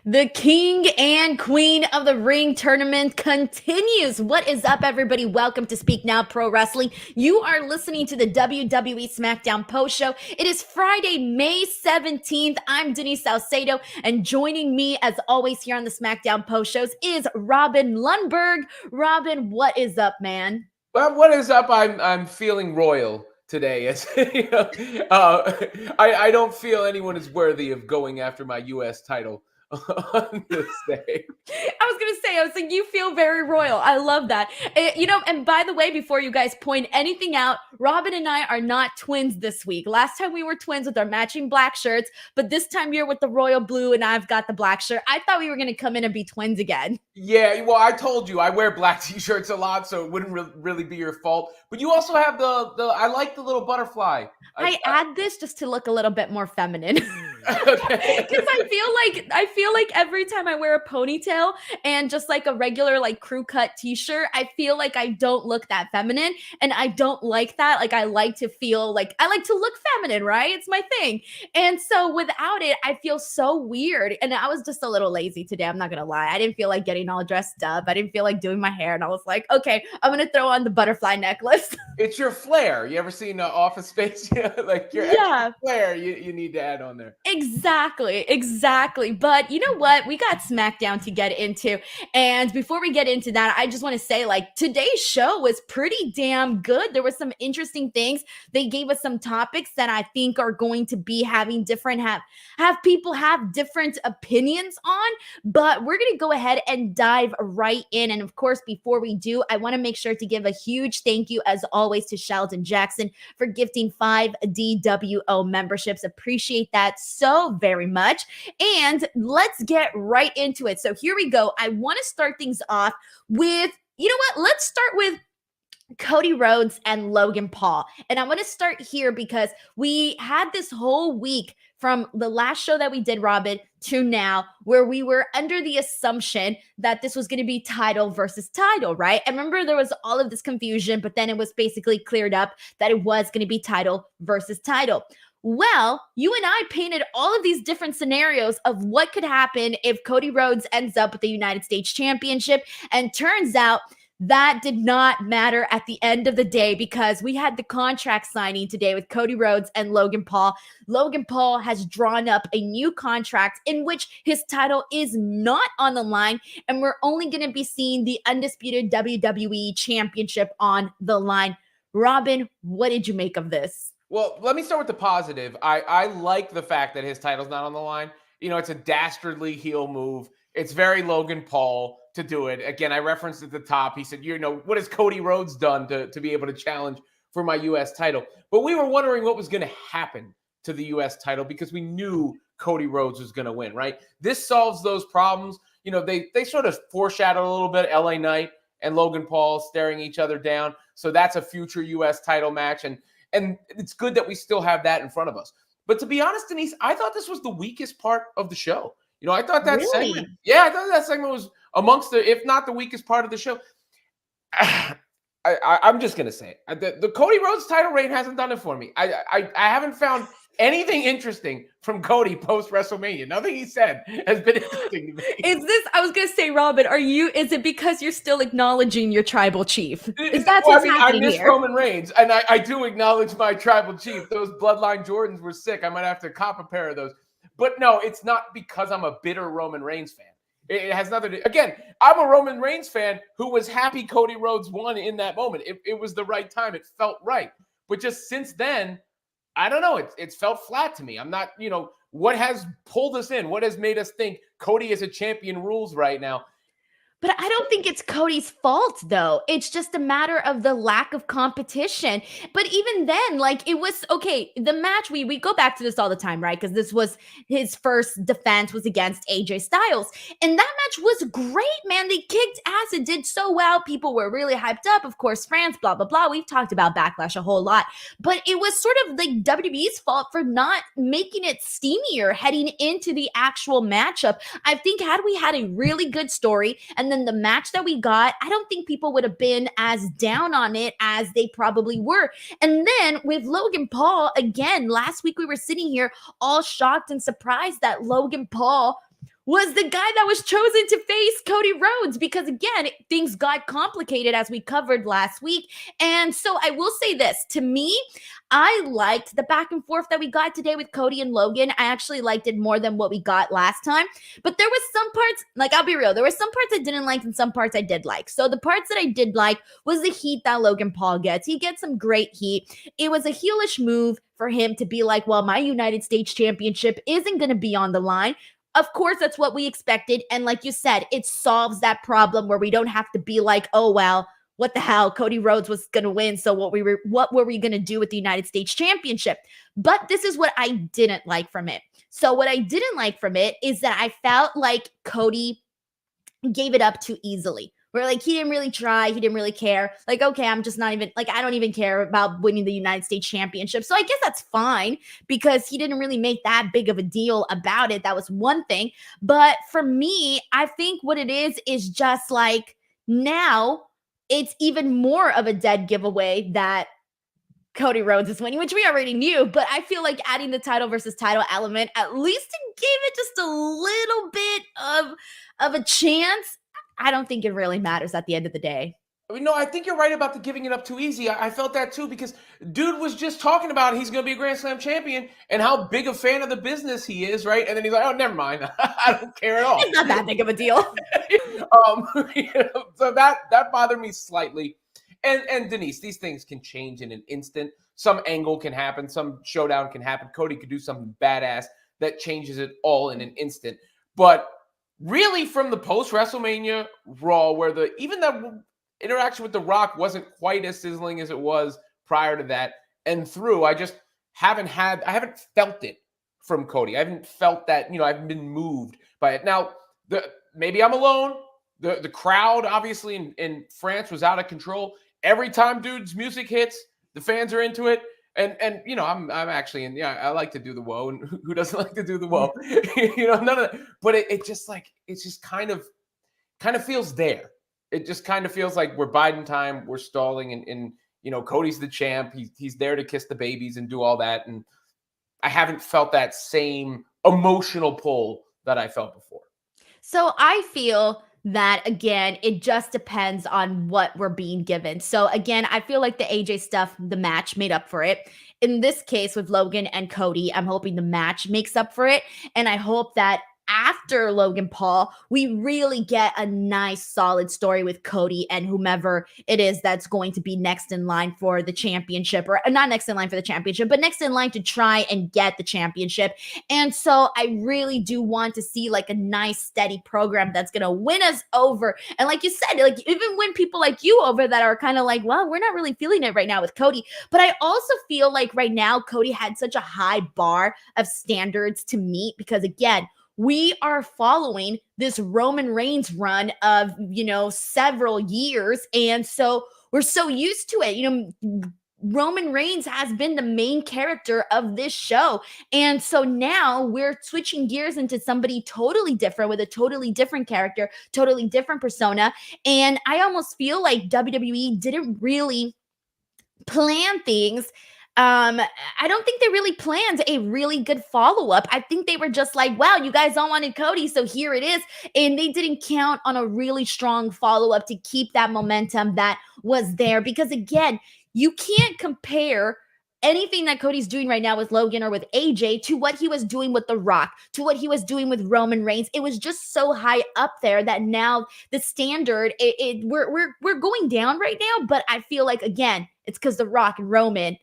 The king and queen of the ring tournament continues. What is up, everybody? Welcome to Speak Now Pro Wrestling. You are listening to the WWE Smackdown post show. It is Friday, May 17th. I'm Denise Salcedo, and joining me, as always, here on the Smackdown post shows is Robin Lundberg. Robin, what is up, man? Well, what is up? I'm feeling royal today. As I don't feel anyone is worthy of going after my U.S. title on this day. I was like, you feel very royal. I love that. And by the way, before you guys point anything out, Robin and I are not twins this week. Last time we were twins with our matching black shirts, but this time you're with the royal blue and I've got the black shirt. I thought we were going to come in and be twins again. Yeah, well, I told you I wear black t-shirts a lot, so it wouldn't really be your fault. But you also have the I like the little butterfly. I add this just to look a little bit more feminine. Okay. Because I feel like every time I wear a ponytail and just like a regular like crew cut t-shirt, I feel like I don't look that feminine, and I don't like that. Like I like to look feminine, right? It's my thing. And so without it, I feel so weird. And I was just a little lazy today. I'm not gonna lie. I didn't feel like getting all dressed up. I didn't feel like doing my hair, and I was like, okay, I'm gonna throw on the butterfly necklace. It's your flair. You ever seen Office Space? Like your extra flair you need to add on there. Exactly. But you know what? We got SmackDown to get into. And before we get into that, I just want to say, like, today's show was pretty damn good. There were some interesting things. They gave us some topics that I think are going to be having have people have different opinions on. But we're going to go ahead and dive right in. And of course, before we do, I want to make sure to give a huge thank you, as always, to Sheldon Jackson for gifting 5 DWO memberships. Appreciate that so very much. And let's get right into it. So here we go. I want to start things off with, you know what? Let's start with Cody Rhodes and Logan Paul. And I want to start here because we had this whole week from the last show that we did, Robin, to now, where we were under the assumption that this was going to be title versus title, right? I remember there was all of this confusion, but then it was basically cleared up that it was going to be title versus title. Well, you and I painted all of these different scenarios of what could happen if Cody Rhodes ends up with the United States Championship. And turns out that did not matter at the end of the day, because we had the contract signing today with Cody Rhodes and Logan Paul. Logan Paul has drawn up a new contract in which his title is not on the line, and we're only going to be seeing the undisputed WWE Championship on the line. Robin, what did you make of this? Well, let me start with the positive. I like the fact that his title's not on the line. You know, it's a dastardly heel move. It's very Logan Paul to do it. Again, I referenced at the top. He said, you know, what has Cody Rhodes done to be able to challenge for my U.S. title? But we were wondering what was going to happen to the U.S. title because we knew Cody Rhodes was going to win, right? This solves those problems. You know, they sort of foreshadowed a little bit LA Knight and Logan Paul staring each other down. So that's a future U.S. title match. And it's good that we still have that in front of us. But to be honest, Denise, I thought this was the weakest part of the show. You know, I thought that segment, I thought that segment was amongst if not the weakest part of the show. I'm just going to say it. The Cody Rhodes title reign hasn't done it for me. I haven't found anything interesting from Cody post WrestleMania. Nothing he said has been interesting to me. I was going to say, Robin, is it because you're still acknowledging your tribal chief? Is that what's happening I miss here? Roman Reigns, and I do acknowledge my tribal chief. Those Bloodline Jordans were sick. I might have to cop a pair of those. But no, it's not because I'm a bitter Roman Reigns fan. It has nothing to... Again, I'm a Roman Reigns fan who was happy Cody Rhodes won in that moment. It was the right time. It felt right. But just since then, I don't know. It's felt flat to me. I'm not, you know, what has pulled us in? What has made us think Cody is a champion rules right now? But I don't think it's Cody's fault, though. It's just a matter of the lack of competition. But even then, like, it was, okay, the match, we go back to this all the time, right? Because this was his first defense was against AJ Styles. And that match was great, man. They kicked ass. It did so well. People were really hyped up. Of course, France, blah, blah, blah. We've talked about Backlash a whole lot. But it was sort of like WWE's fault for not making it steamier heading into the actual matchup. I think had we had a really good story, and then the match that we got, I don't think people would have been as down on it as they probably were. And then with Logan Paul, again, last week we were sitting here all shocked and surprised that Logan Paul was the guy that was chosen to face Cody Rhodes because, again, things got complicated as we covered last week. And so I will say this, to me, I liked the back and forth that we got today with Cody and Logan. I actually liked it more than what we got last time. But there was some parts, like, I'll be real, there were some parts I didn't like and some parts I did like. So the parts that I did like was the heat that Logan Paul gets. He gets some great heat. It was a heelish move for him to be like, well, my United States Championship isn't going to be on the line. Of course, that's what we expected. And like you said, it solves that problem where we don't have to be like, oh, well, what the hell? Cody Rhodes was going to win. So what were we going to do with the United States Championship? But this is what I didn't like from it. So what I didn't like from it is that I felt like Cody gave it up too easily. Where like he didn't really try, he didn't really care. Like, okay, I'm just not even like I don't even care about winning the United States Championship. So I guess that's fine because he didn't really make that big of a deal about it. That was one thing. But for me, I think what it is just like now it's even more of a dead giveaway that Cody Rhodes is winning, which we already knew, but I feel like adding the title versus title element, at least it gave it just a little bit of a chance. I don't think it really matters at the end of the day. No, I think you're right about the giving it up too easy. I felt that too because dude was just talking about he's going to be a Grand Slam champion and how big a fan of the business he is, right? And then he's like, oh, never mind. I don't care at all. It's not that big of a deal. So that bothered me slightly. And Denise, these things can change in an instant. Some angle can happen. Some showdown can happen. Cody could do something badass that changes it all in an instant. But really from the post-WrestleMania Raw, where even that interaction with The Rock wasn't quite as sizzling as it was prior to that and through, I just haven't felt it from Cody. I haven't felt that, I haven't been moved by it. Now, maybe I'm alone. The crowd, obviously, in France was out of control. Every time dude's music hits, the fans are into it. And I'm actually I like to do the whoa, and who doesn't like to do the whoa? None of that. But it just kind of feels there. It just kind of feels like we're biding time, we're stalling, and Cody's the champ. He's there to kiss the babies and do all that. And I haven't felt that same emotional pull that I felt before. So I feel that, again, it just depends on what we're being given. So again, I feel like the AJ stuff, the match made up for it. In this case with Logan and Cody, I'm hoping the match makes up for it. And I hope that after Logan Paul, we really get a nice solid story with Cody and whomever it is that's going to be next in line for the championship, or not next in line for the championship, but next in line to try and get the championship. And so I really do want to see like a nice steady program that's going to win us over. And like you said, like even win people like you over that are kind of like, well, we're not really feeling it right now with Cody. But I also feel like right now Cody had such a high bar of standards to meet because, again, we are following this Roman Reigns run of, several years. And so we're so used to it. Roman Reigns has been the main character of this show. And so now we're switching gears into somebody totally different with a totally different character, totally different persona. And I almost feel like WWE didn't really plan things. I don't think they really planned a really good follow-up. I think they were just like, wow, you guys all wanted Cody, so here it is. And they didn't count on a really strong follow-up to keep that momentum that was there. Because again, you can't compare anything that Cody's doing right now with Logan or with AJ to what he was doing with The Rock, to what he was doing with Roman Reigns. It was just so high up there that now the standard, we're going down right now. But I feel like, again, it's because The Rock and Roman.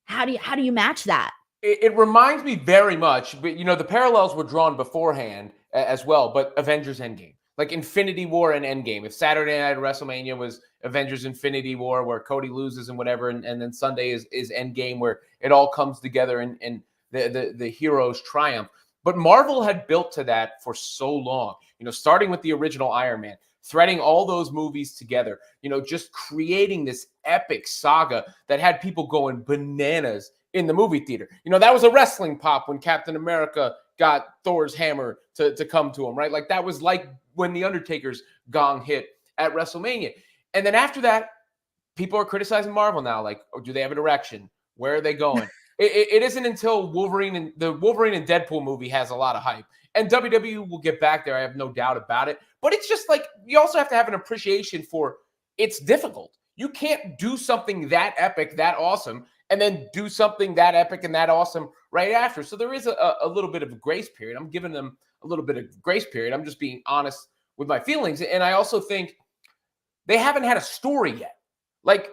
How do you match that? It reminds me very much, but the parallels were drawn beforehand as well, but Avengers Endgame. Like Infinity War and Endgame. If Saturday night WrestleMania was Avengers Infinity War where Cody loses and whatever, and then Sunday is Endgame where it all comes together and the heroes triumph. But Marvel had built to that for so long, starting with the original Iron Man, threading all those movies together, just creating this epic saga that had people going bananas in the movie theater. That was a wrestling pop when Captain America got Thor's hammer to come to him, right? Like that was like when The Undertaker's gong hit at WrestleMania. And then after that, people are criticizing Marvel now. Like, oh, do they have a direction? Where are they going? It isn't until the Wolverine and Deadpool movie has a lot of hype. And WWE will get back there. I have no doubt about it. But it's just like, you also have to have an appreciation for it's difficult. You can't do something that epic, that awesome, and then do something that epic and that awesome right after. So there is a little bit of a grace period. I'm giving them a little bit of grace period. I'm just being honest with my feelings. And I also think they haven't had a story yet. Like,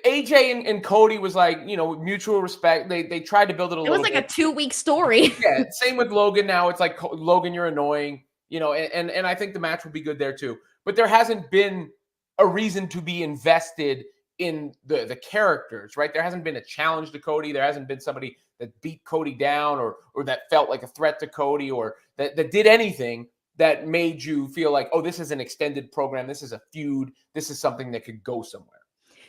AJ and Cody was like, mutual respect. They tried to build it a little bit. It was like a 2-week story. Yeah, same with Logan now. It's like, Logan, you're annoying, and I think the match will be good there too. But there hasn't been a reason to be invested in the characters, right? There hasn't been a challenge to Cody. There hasn't been somebody that beat Cody down or that felt like a threat to Cody or that did anything that made you feel like, oh, this is an extended program. This is a feud. This is something that could go somewhere.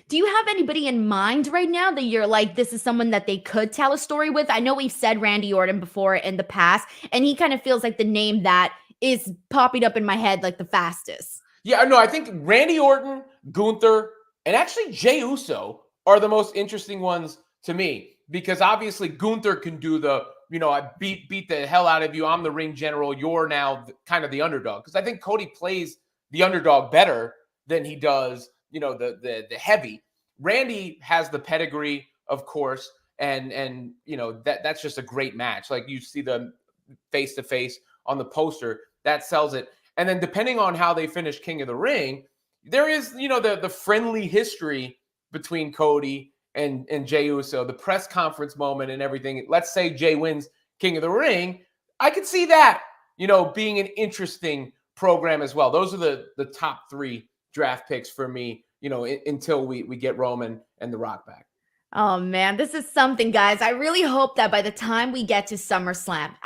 Do you have anybody in mind right now that you're like, this is someone that they could tell a story with? I know we've said Randy Orton before in the past, and he kind of feels like the name that is popping up in my head like the fastest. Yeah, no, I think Randy Orton, Gunther, and actually Jey Uso are the most interesting ones to me, because obviously Gunther can do the, I beat the hell out of you. I'm the ring general. You're now kind of the underdog. Because I think Cody plays the underdog better than he does, the heavy. Randy has the pedigree, of course, and that's just a great match. Like, you see them face to face on the poster, that sells it. And then depending on how they finish King of the Ring, there is, the friendly history between Cody and Jey Uso, the press conference moment and everything. Let's say Jey wins King of the Ring. I could see that, being an interesting program as well. Those are the top 3 draft picks for me, until we get Roman and The Rock back. Oh man, this is something, guys. I really hope that by the time we get to SummerSlam,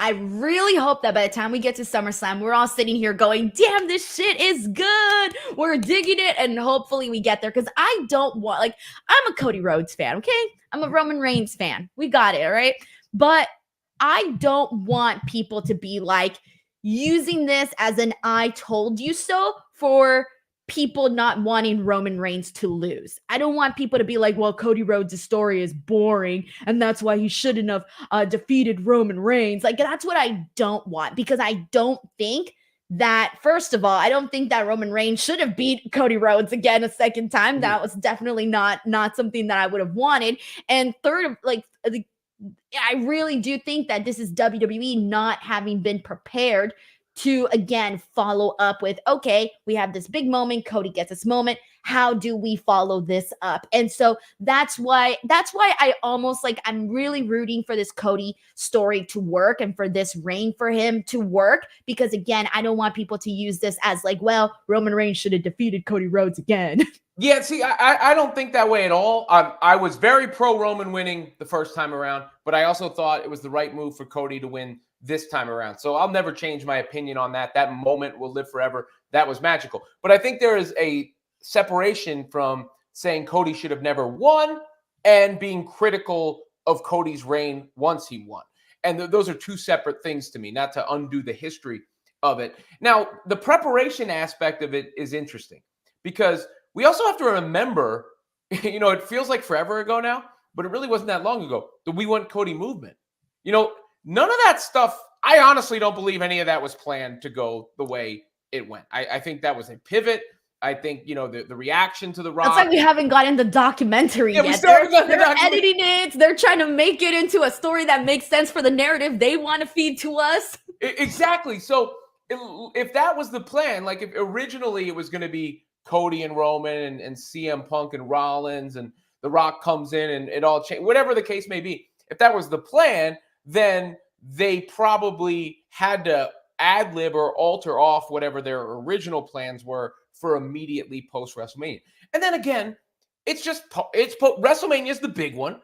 we're all sitting here going, damn, this shit is good. We're digging it. And hopefully we get there. Because I don't want, I'm a Cody Rhodes fan, okay? I'm a Roman Reigns fan. We got it, all right? But I don't want people to be like using this as an I told you so for people not wanting Roman Reigns to lose. I don't want people to be like, well, Cody Rhodes' story is boring and that's why he shouldn't have defeated Roman Reigns. Like, that's what I don't want, because I don't think that, first of all, I don't think that Roman Reigns should have beat Cody Rhodes again a second time. That was definitely not something that I would have wanted. And third, I really do think that this is WWE not having been prepared to, again, follow up with, okay, we have this big moment. Cody gets this moment. How do we follow this up? And so that's why I almost I'm really rooting for this Cody story to work and for this reign for him to work, because again, I don't want people to use this as well, Roman Reigns should have defeated Cody Rhodes again. Yeah, see, I don't think that way at all. I was very pro Roman winning the first time around, but I also thought it was the right move for Cody to win this time around. So I'll never change my opinion on that. That moment will live forever. That was magical. But I think there is a separation from saying Cody should have never won and being critical of Cody's reign once he won. And those are 2 separate things to me, not to undo the history of it. Now, the preparation aspect of it is interesting, because we also have to remember, it feels like forever ago now, but it really wasn't that long ago, the We Want Cody movement. None of that stuff, I honestly don't believe any of that was planned to go the way it went. I think that was a pivot. I think, the reaction to The Rock. It's like we haven't gotten the documentary yet. They're editing it. They're trying to make it into a story that makes sense for the narrative they want to feed to us. Exactly. So if that was the plan, if originally it was going to be Cody and Roman and CM Punk and Rollins and The Rock comes in and it all changed, whatever the case may be, if that was the plan, then they probably had to ad-lib or alter off whatever their original plans were for immediately post-WrestleMania. And then again, WrestleMania is the big one.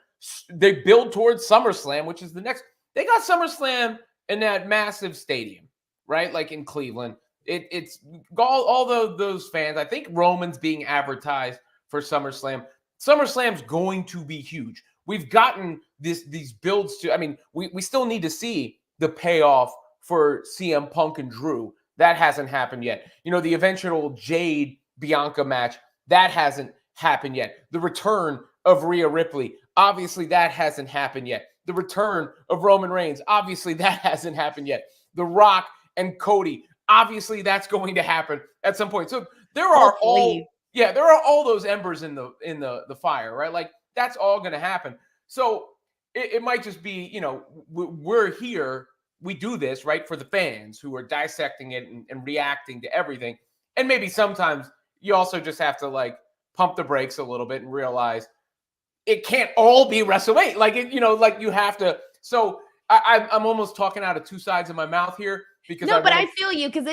They build towards SummerSlam, which is the next. They got SummerSlam in that massive stadium, right? Like in Cleveland. It's all those fans. I think Roman's being advertised for SummerSlam. SummerSlam's going to be huge. We've gotten these builds to, we still need to see the payoff for CM Punk and Drew. That hasn't happened yet. The eventual Jade Bianca match, that hasn't happened yet. The return of Rhea Ripley, obviously that hasn't happened yet. the return of Roman Reigns. Obviously, that hasn't happened yet. The Rock and Cody. Obviously, that's going to happen at some point. So there are all those embers in the fire, right? Like that's all going to happen. So it might just be, we're here. We do this, right, for the fans who are dissecting it and reacting to everything. And maybe sometimes you also just have to like pump the brakes a little bit and realize it can't all be WrestleMania. Like like you have to. So I'm almost talking out of two sides of my mouth here. Because I feel you because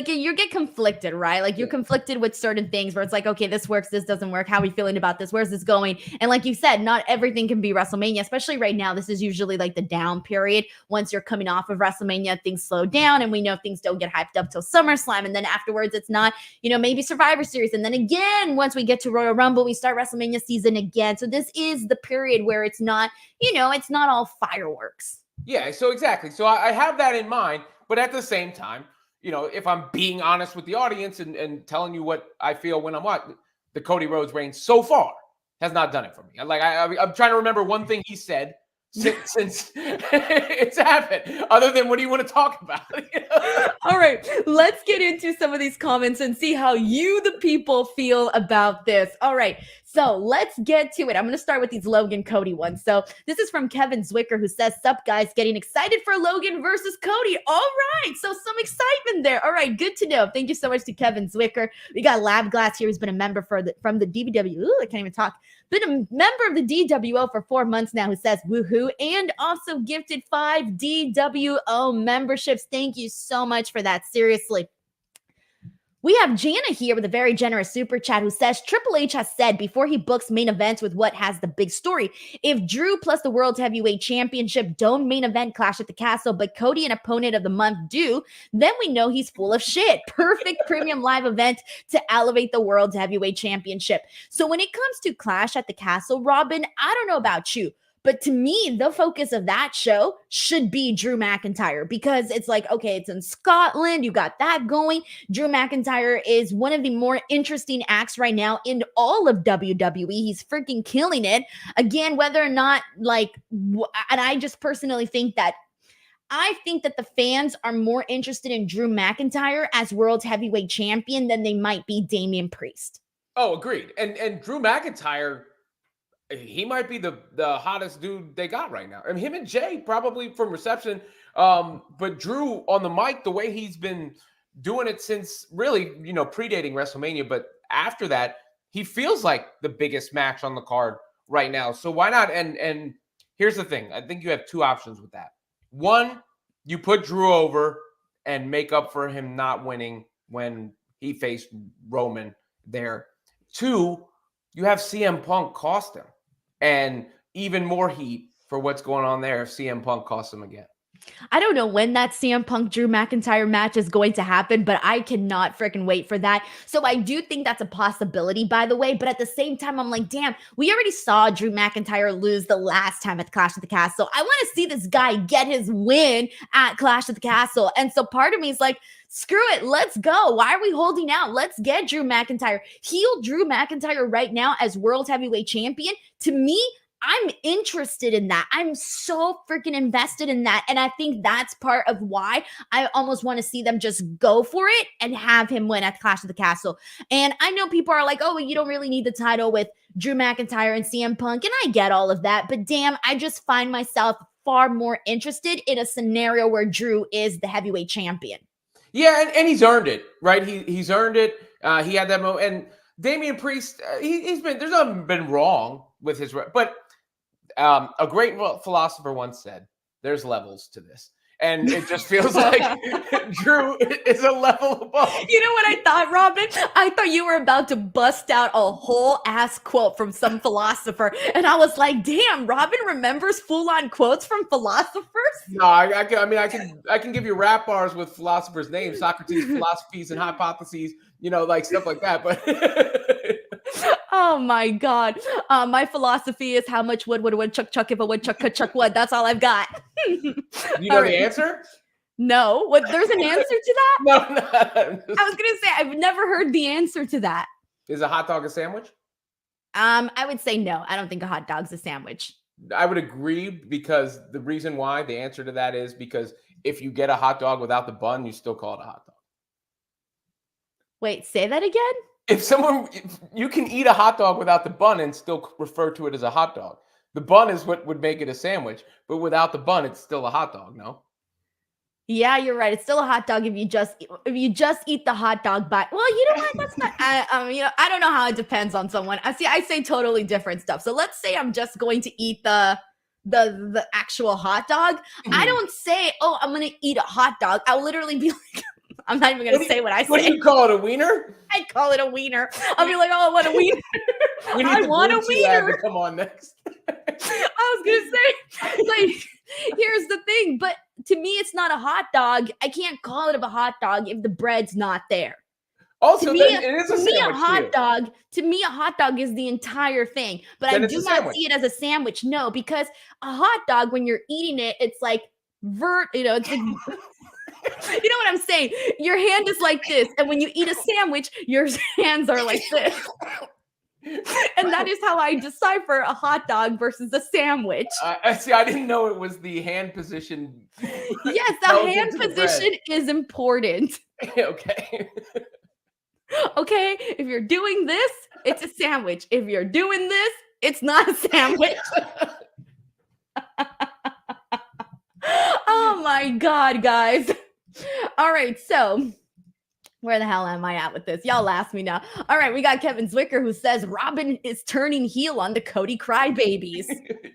you get conflicted, right? Like you're conflicted with certain things where it's like, okay, this works, this doesn't work. How are we feeling about this? Where's this going? And like you said, not everything can be WrestleMania, especially right now. This is usually like the down period. Once you're coming off of WrestleMania, things slow down, and we know things don't get hyped up till SummerSlam, and then afterwards it's not, maybe Survivor Series, and then again once we get to Royal Rumble, we start WrestleMania season again. So this is the period where it's not, it's not all fireworks. Yeah, so exactly. So I have that in mind, but at the same time, if I'm being honest with the audience and telling you what I feel when I'm watching, the Cody Rhodes reign so far has not done it for me. Like I'm trying to remember one thing he said since it's happened, other than what do you want to talk about? All right, let's get into some of these comments and see how you, the people, feel about this. All right, so let's get to it. I'm going to start with these Logan Cody ones. So this is from Kevin Zwicker, who says, "Sup guys, getting excited for Logan versus Cody." All right, so some excitement there. All right, good to know. Thank you so much to Kevin Zwicker. We got Lab Glass here, who's been a member from the DW. Ooh, I can't even talk. Been a member of the DWO for 4 months now, who says woohoo, and also gifted 5 DWO memberships. Thank you so much for that. Seriously. We have Jana here with a very generous super chat who says Triple H has said before he books main events with what has the big story, if Drew plus the World Heavyweight Championship don't main event Clash at the Castle, but Cody, an opponent of the month, do, then we know he's full of shit. Perfect premium live event to elevate the World Heavyweight Championship. So when it comes to Clash at the Castle, Robin, I don't know about you, but to me, the focus of that show should be Drew McIntyre, because it's like, okay, it's in Scotland. You got that going. Drew McIntyre is one of the more interesting acts right now in all of WWE. He's freaking killing it. Again, whether or not and I just personally think that the fans are more interested in Drew McIntyre as World Heavyweight Champion than they might be Damian Priest. Oh, agreed. And Drew McIntyre, he might be the hottest dude they got right now. I mean, him and Jay probably from reception. But Drew on the mic, the way he's been doing it since really, predating WrestleMania. But after that, he feels like the biggest match on the card right now. So why not? And here's the thing. I think you have 2 options with that. One, you put Drew over and make up for him not winning when he faced Roman there. 2, you have CM Punk cost him. And even more heat for what's going on there if CM Punk costs him again. I don't know when that CM Punk Drew McIntyre match is going to happen, but I cannot freaking wait for that. So I do think that's a possibility, by the way. But at the same time, I'm like, damn, we already saw Drew McIntyre lose the last time at Clash of the Castle. I want to see this guy get his win at Clash of the Castle. And so part of me is like, screw it, let's go. Why are we holding out? Let's get Drew McIntyre. Heel Drew McIntyre right now as World Heavyweight Champion. To me, I'm interested in that. I'm so freaking invested in that. And I think that's part of why I almost want to see them just go for it and have him win at Clash of the Castle. And I know people are like, oh, well, you don't really need the title with Drew McIntyre and CM Punk. And I get all of that. But damn, I just find myself far more interested in a scenario where Drew is the heavyweight champion. Yeah, and he's earned it, right? He's earned it. He had that moment. And Damian Priest, he's been, there's nothing been wrong with his, but a great philosopher once said, there's levels to this. And it just feels like Drew is a level above. You know what I thought, Robin? I thought you were about to bust out a whole ass quote from some philosopher. And I was like, damn, Robin remembers full-on quotes from philosophers? No, I can give you rap bars with philosophers' names, Socrates, philosophies, and hypotheses, like stuff like that. But oh my God. My philosophy is how much wood would a woodchuck chuck if a woodchuck could chuck wood. That's all I've got. You know the answer? No. What? There's an answer to that? No. I was gonna say I've never heard the answer to that. Is a hot dog a sandwich? I would say no. I don't think a hot dog's a sandwich. I would agree, because the reason why, the answer to that is because if you get a hot dog without the bun, you still call it a hot dog. Wait, say that again? If you can eat a hot dog without the bun and still refer to it as a hot dog. The bun is what would make it a sandwich, but without the bun, it's still a hot dog, no? Yeah, you're right. It's still a hot dog if you just eat the hot dog by. Well, you know what? That's not. I don't know how it depends on someone. I say totally different stuff. So let's say I'm just going to eat the actual hot dog. I don't say, oh, I'm gonna eat a hot dog. I'll literally be like, I'm not even gonna say what I say. What do you call it, a wiener? I'd call it a wiener. I'll be like, oh, I want a wiener. We need I the want a Bootsy lad wiener. to come on next. I was gonna say, like, here's the thing, but to me, it's not a hot dog. I can't call it a hot dog if the bread's not there. Also, To me, then it is a to me, a sandwich hot too. dog. To me, a hot dog is the entire thing. But Then I it's do a not sandwich. see it as a sandwich. No, because a hot dog, when you're eating it, it's like it's like. You know what I'm saying? Your hand is like this, and when you eat a sandwich, your hands are like this. And that is how I decipher a hot dog versus a sandwich. I see. I didn't know it was the hand position. Yes, the relative hand to the bread. position is important. Okay. Okay, if you're doing this, it's a sandwich. If you're doing this, it's not a sandwich. Oh my God, guys. All right, so where the hell am I at with this? Y'all ask me now. All right, we got Kevin Zwicker who says Robin is turning heel on the Cody Crybabies.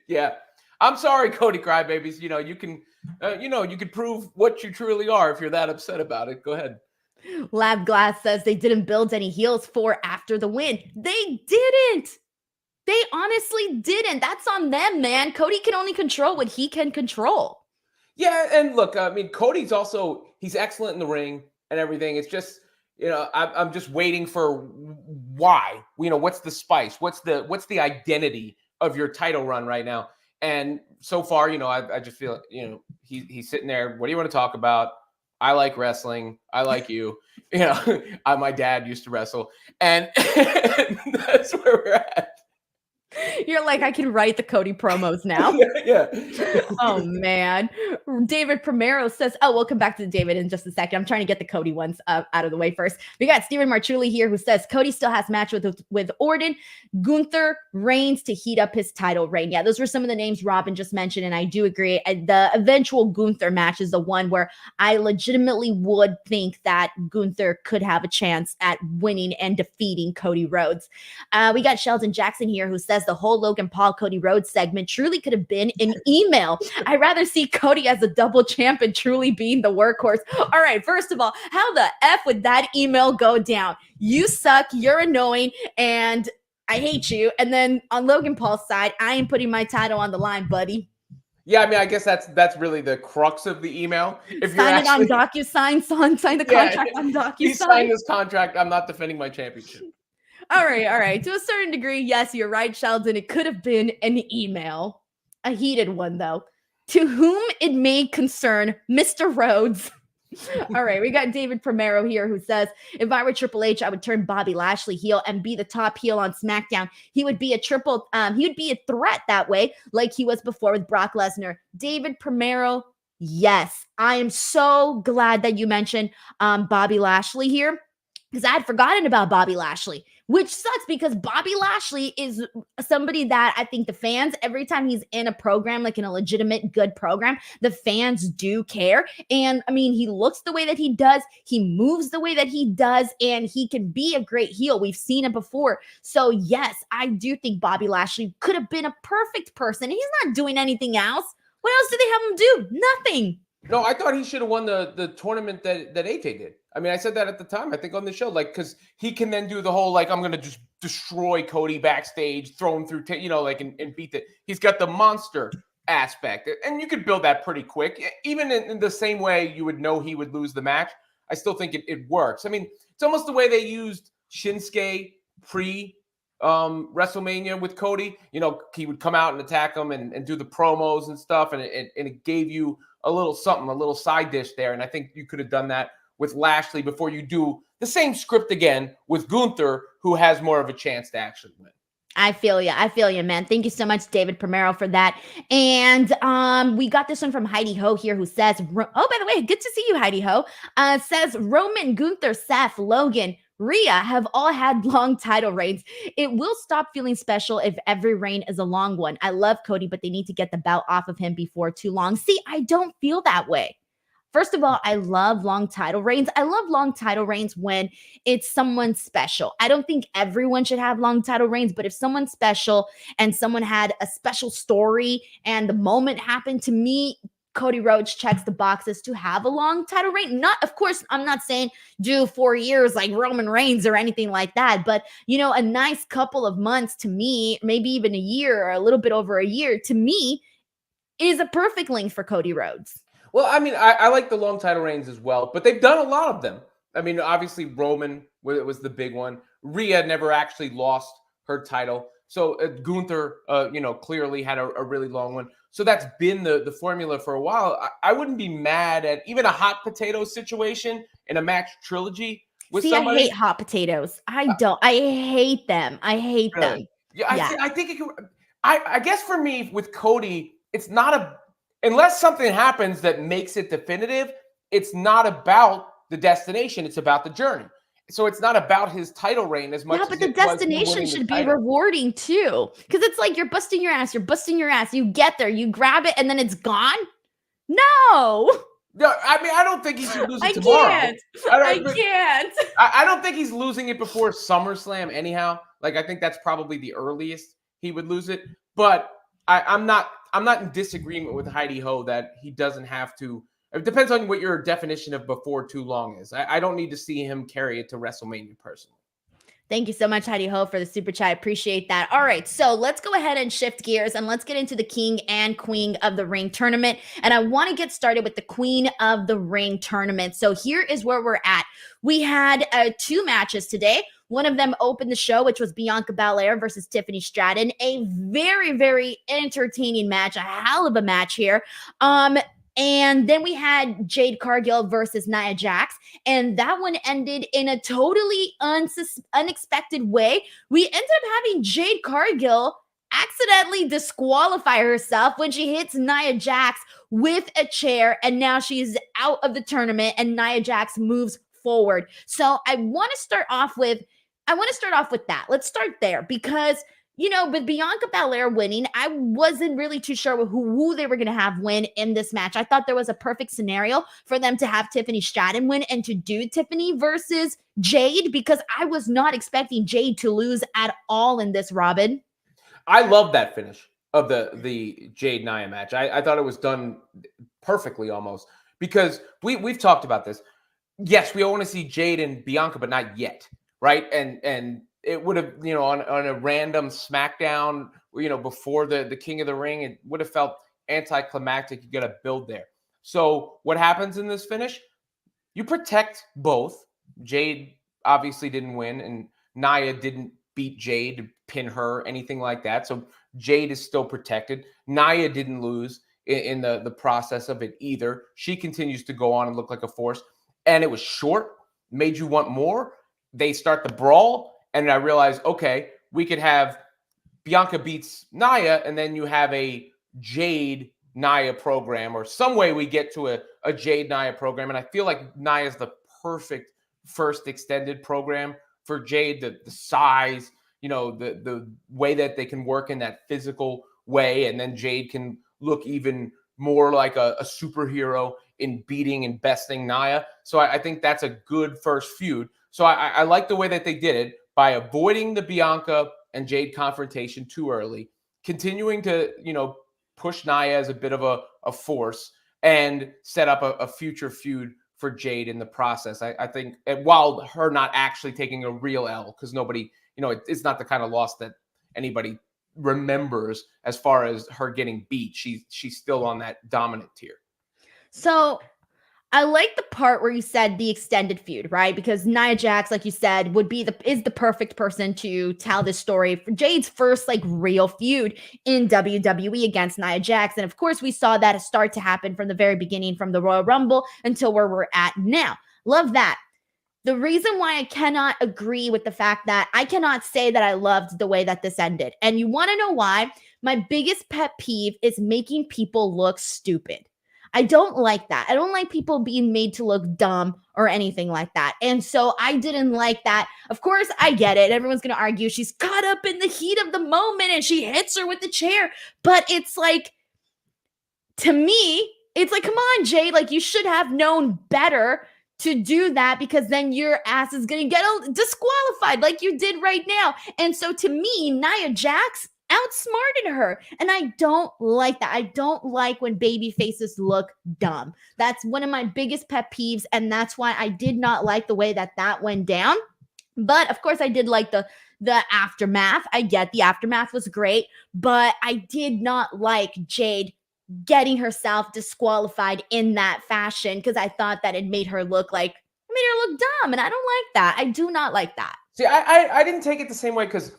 Yeah. I'm sorry, Cody Crybabies. You can you can prove what you truly are if you're that upset about it. Go ahead. Lab Glass says they didn't build any heels for after the win. They didn't. They honestly didn't. That's on them, man. Cody can only control what he can control. Yeah, and look, I mean, Cody's he's excellent in the ring and everything. It's just, I'm just waiting for why. What's the spice? What's the identity of your title run right now? And so far, I just feel, he's sitting there. What do you want to talk about? I like wrestling. I like you. My dad used to wrestle, and that's where we're at. You're like, I can write the Cody promos now. Yeah. Oh, man. David Primero says, oh, we'll come back to David in just a second. I'm trying to get the Cody ones out of the way first. We got Steven Marchulli here who says Cody still has match with Orton, Gunther, Reigns to heat up his title reign. Yeah, those were some of the names Robin just mentioned, and I do agree. The eventual Gunther match is the one where I legitimately would think that Gunther could have a chance at winning and defeating Cody Rhodes. We got Sheldon Jackson here who says the whole Logan Paul Cody Rhodes segment truly could have been an email. I'd rather see Cody as a double champ and truly being the workhorse. All right, first of all, how the F would that email go down? You suck, you're annoying, and I hate you. And then on Logan Paul's side, I ain't putting my title on the line, buddy. Yeah, I mean, I guess that's really the crux of the email. If sign it on DocuSign, sign the contract on DocuSign. He signed this contract. I'm not defending my championship. All right. To a certain degree, yes, you're right, Sheldon. It could have been an email. A heated one, though. To whom it may concern, Mr. Rhodes. All right, we got David Primero here who says, if I were Triple H, I would turn Bobby Lashley heel and be the top heel on SmackDown. He would be a threat that way, like he was before with Brock Lesnar. David Primero, yes. I am so glad that you mentioned Bobby Lashley here, because I had forgotten about Bobby Lashley, which sucks because Bobby Lashley is somebody that I think the fans, every time he's in a program, like in a legitimate good program, the fans do care. And I mean, he looks the way that he does, he moves the way that he does, and he can be a great heel. We've seen it before. So yes, I do think Bobby Lashley could have been a perfect person. He's not doing anything else. What else did they have him do? Nothing. No, I thought he should have won the tournament that AJ did. I mean, I said that at the time, I think on the show, like, because he can then do the whole, like, I'm going to just destroy Cody backstage, throw him through, and beat it. He's got the monster aspect. And you could build that pretty quick. Even in the same way you would know he would lose the match, I still think it works. I mean, it's almost the way they used Shinsuke WrestleMania with Cody. He would come out and attack him and do the promos and stuff, and it gave you a little something, a little side dish there. And I think you could have done that with Lashley before you do the same script again with Gunther, who has more of a chance to actually win. I feel you. I feel you, man. Thank you so much, David Primero, for that. And we got this one from Heidi Ho here, who says, oh, by the way, good to see you, Heidi Ho. Says Roman, Gunther, Seth, Logan, Rhea have all had long title reigns. It will stop feeling special if every reign is a long one. I love Cody, but they need to get the belt off of him before too long. See, I don't feel that way. First of all, I love long title reigns. I love long title reigns when it's someone special. I don't think everyone should have long title reigns, but if someone's special and someone had a special story and the moment happened, to me, Cody Rhodes checks the boxes to have a long title reign. Not, of course, I'm not saying do 4 years like Roman Reigns or anything like that, but a nice couple of months to me, maybe even a year or a little bit over a year, to me, is a perfect length for Cody Rhodes. Well, I mean, I like the long title reigns as well, but they've done a lot of them. I mean, obviously Roman was the big one. Rhea never actually lost her title. So Gunther, clearly had a really long one. So that's been the formula for a while. I wouldn't be mad at even a hot potato situation in a match trilogy with somebody. I hate hot potatoes. I don't. I hate them. I hate Really? them. Yeah, I think it could. I guess for me with Cody, it's not unless something happens that makes it definitive, it's not about the destination. It's about the journey. So it's not about his title reign as much. Yeah, but the destination should be rewarding too. Because it's like you're busting your ass. You get there, you grab it, and then it's gone. No. No, I mean, I don't think he should lose it tomorrow. I can't. I don't think he's losing it before SummerSlam anyhow. Like, I think that's probably the earliest he would lose it. But I'm not in disagreement with Heidi Ho that he doesn't have to. It depends on what your definition of before too long is. I don't need to see him carry it to WrestleMania personally. Thank you so much, Heidi Ho, for the super chat. I appreciate that. All right, so let's go ahead and shift gears and let's get into the King and Queen of the Ring tournament. And I want to get started with the Queen of the Ring tournament. So here is where we're at. We had 2 matches today. One of them opened the show, which was Bianca Belair versus Tiffany Stratton. A very, very entertaining match, a hell of a match here. And then we had Jade Cargill versus Nia Jax, and that one ended in a totally unexpected way. We ended up having Jade Cargill accidentally disqualify herself when she hits Nia Jax with a chair, and now she's out of the tournament, and Nia Jax moves forward. So I want to start off with that. Let's start there because with Bianca Belair winning, I wasn't really too sure who they were going to have win in this match. I thought there was a perfect scenario for them to have Tiffany Stratton win and to do Tiffany versus Jade because I was not expecting Jade to lose at all in this, Robin. I love that finish of the Jade Nia match. I thought it was done perfectly almost because we've talked about this. Yes, we all want to see Jade and Bianca, but not yet, right? And it would have, on a random SmackDown, before the King of the Ring, it would have felt anticlimactic. You got to build there. So what happens in this finish? You protect both. Jade obviously didn't win, and Nia didn't beat Jade to pin her, anything like that. So Jade is still protected. Nia didn't lose in the process of it either. She continues to go on and look like a force. And it was short, made you want more. They start the brawl. And I realized, okay, we could have Bianca beats Nia, and then you have a Jade Nia program, or some way we get to a Jade Nia program. And I feel like Nia is the perfect first extended program for Jade. The size, the way that they can work in that physical way, and then Jade can look even more like a superhero in beating and besting Nia. So I think that's a good first feud. So I like the way that they did it. By avoiding the Bianca and Jade confrontation too early, continuing to, push Nia as a bit of a force and set up a future feud for Jade in the process. I think, and while her not actually taking a real L, because nobody, it's not the kind of loss that anybody remembers as far as her getting beat. She's still on that dominant tier. So I like the part where you said the extended feud, right? Because Nia Jax, like you said, is the perfect person to tell this story for Jade's first real feud in WWE against Nia Jax. And of course, we saw that start to happen from the very beginning, from the Royal Rumble until where we're at now. Love that. The reason why I cannot agree with the fact that I cannot say that I loved the way that this ended. And you want to know why? My biggest pet peeve is making people look stupid. I don't like that. I don't like people being made to look dumb or anything like that. And so I didn't like that. Of course, I get it. Everyone's going to argue she's caught up in the heat of the moment and she hits her with the chair. But it's like, to me, it's like, come on, Jade, like you should have known better to do that, because then your ass is going to get disqualified like you did right now. And so to me, Nia Jax outsmarted her. And I don't like that. I don't like when baby faces look dumb. That's one of my biggest pet peeves. And that's why I did not like the way that that went down. But of course, I did like the aftermath. I get the aftermath was great, but I did not like Jade getting herself disqualified in that fashion, because I thought that it made her look dumb, and I don't like that. I do not like that. See, I didn't take it the same way, because